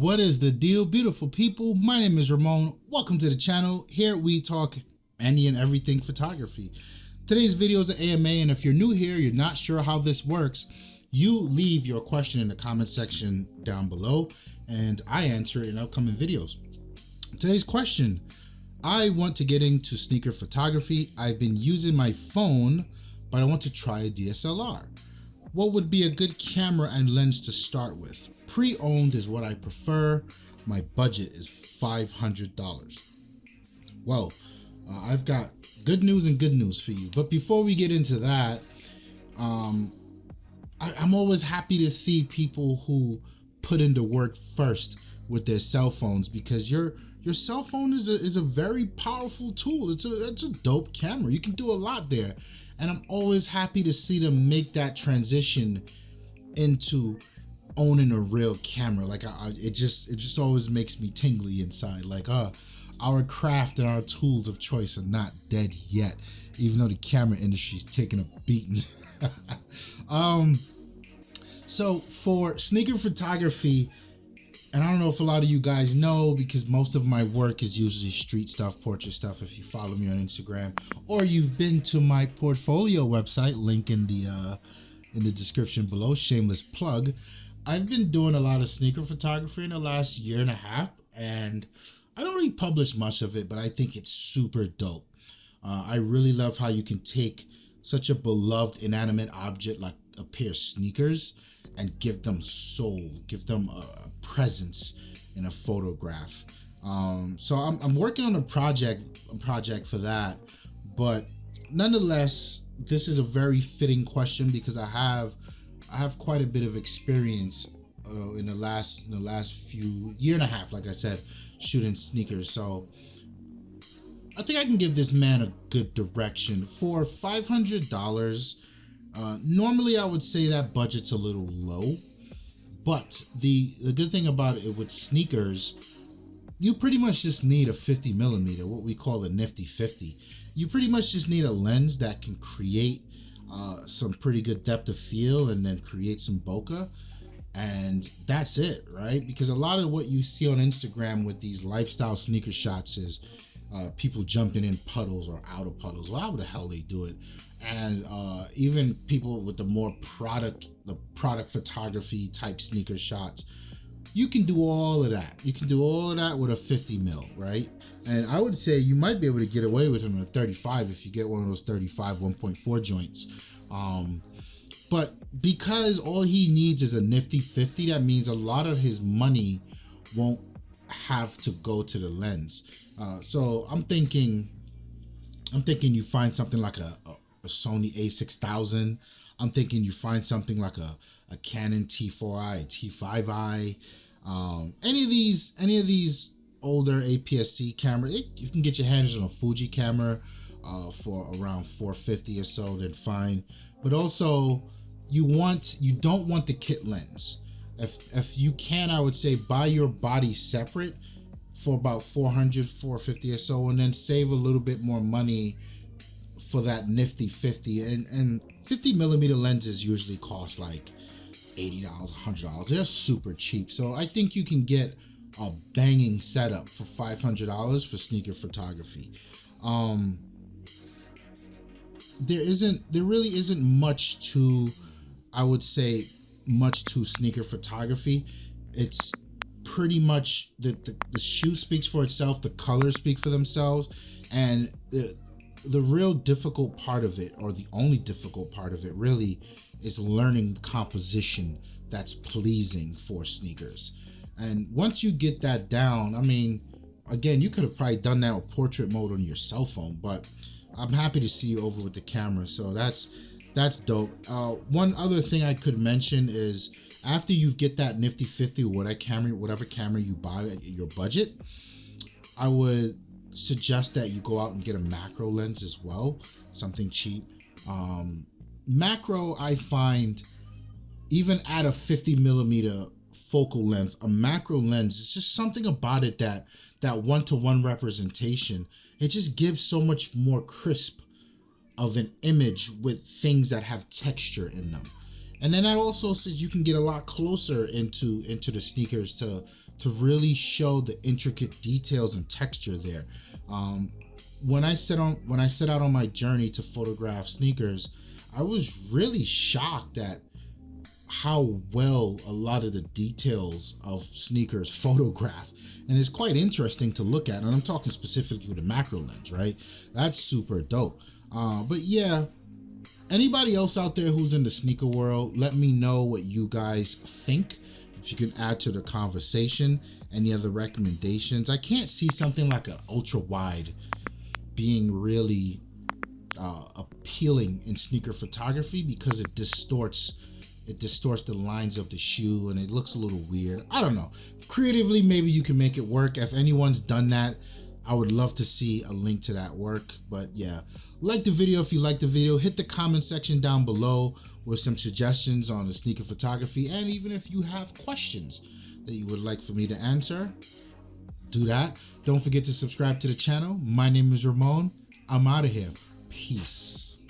What is the deal, beautiful people? My name is Ramon. Welcome to the channel. Here we talk any and everything photography. Today's video is an AMA, and if you're new here, you're not sure how this works, you leave your question in the comment section down below and I answer it in upcoming videos. Today's question: I want to get into sneaker photography. I've been using my phone, but I want to try a DSLR. What would be a good camera and lens to start with? Pre-owned is what I prefer. My budget is $500. Well, I've got good news and good news for you. But before we get into that, I'm always happy to see people who put into work first with their cell phones, because your cell phone is a very powerful tool. It's a dope camera. You can do a lot there. And I'm always happy to see them make that transition into owning a real camera. Like it just always makes me tingly inside. Like, our craft and our tools of choice are not dead yet, even though the camera industry is taking a beating. So for sneaker photography, and I don't know if a lot of you guys know, because most of my work is usually street stuff, portrait stuff, if you follow me on Instagram, or you've been to my portfolio website, link in the description below, shameless plug. I've been doing a lot of sneaker photography in the last year and a half, and I don't really publish much of it, but I think it's super dope. I really love how you can take such a beloved inanimate object like a pair of sneakers and give them soul, give them a presence in a photograph. So I'm working on a project for that, but nonetheless, this is a very fitting question because I have quite a bit of experience in the last few year and a half, like I said, shooting sneakers. So I think I can give this man a good direction for $500. Normally I would say that budget's a little low, but the good thing about it with sneakers, you pretty much just need a 50mm, what we call a nifty 50. You pretty much just need a lens that can create some pretty good depth of field and then create some bokeh, and that's it, right? Because a lot of what you see on Instagram with these lifestyle sneaker shots is people jumping in puddles or out of puddles. Well, how the hell they do it? And even people with the more product photography type sneaker shots, you can do all of that. You can do all of that with a 50mm, right? And I would say you might be able to get away with it on a 35 if you get one of those 35 1.4 joints. But because all he needs is a nifty 50, that means a lot of his money won't have to go to the lens. So I'm thinking you find something like a Sony a6000. I'm thinking you find something like a Canon T4i, a T5i, any of these older APS-C cameras. You can get your hands on a Fuji camera for around $450 or so, then fine. But also you don't want the kit lens. If you can, I would say buy your body separate for about $400, $450 or so, and then save a little bit more money for that nifty 50. And 50mm lenses usually cost like $80, $100. They're super cheap. So I think you can get a banging setup for $500 for sneaker photography. There really isn't much to, I would say, much to sneaker photography. It's pretty much the shoe speaks for itself, the colors speak for themselves, and the real difficult part of it, or the only difficult part of it really, is learning composition that's pleasing for sneakers. And once you get that down, I mean, again, you could have probably done that with portrait mode on your cell phone, but I'm happy to see you over with the camera, so that's dope. One other thing I could mention is, after you get that nifty 50 or whatever camera you buy at your budget, I would suggest that you go out and get a macro lens as well, something cheap. Macro, I find, even at a 50mm focal length, a macro lens, it's just something about it that one-to-one representation, it just gives so much more crisp of an image with things that have texture in them. And then that also says you can get a lot closer into the sneakers to really show the intricate details and texture there. When I set out on my journey to photograph sneakers, I was really shocked at how well a lot of the details of sneakers photograph. And it's quite interesting to look at. And I'm talking specifically with a macro lens, right? That's super dope. But yeah, anybody else out there who's in the sneaker world, let me know what you guys think. If you can add to the conversation, any other recommendations. I can't see something like an ultra wide being really appealing in sneaker photography because it distorts the lines of the shoe and it looks a little weird. I don't know. Creatively, maybe you can make it work. If anyone's done that, I would love to see a link to that work. But yeah, like the video if you like the video. Hit the comment section down below with some suggestions on the sneaker photography. And even if you have questions that you would like for me to answer, do that. Don't forget to subscribe to the channel. My name is Ramon. I'm out of here. Peace.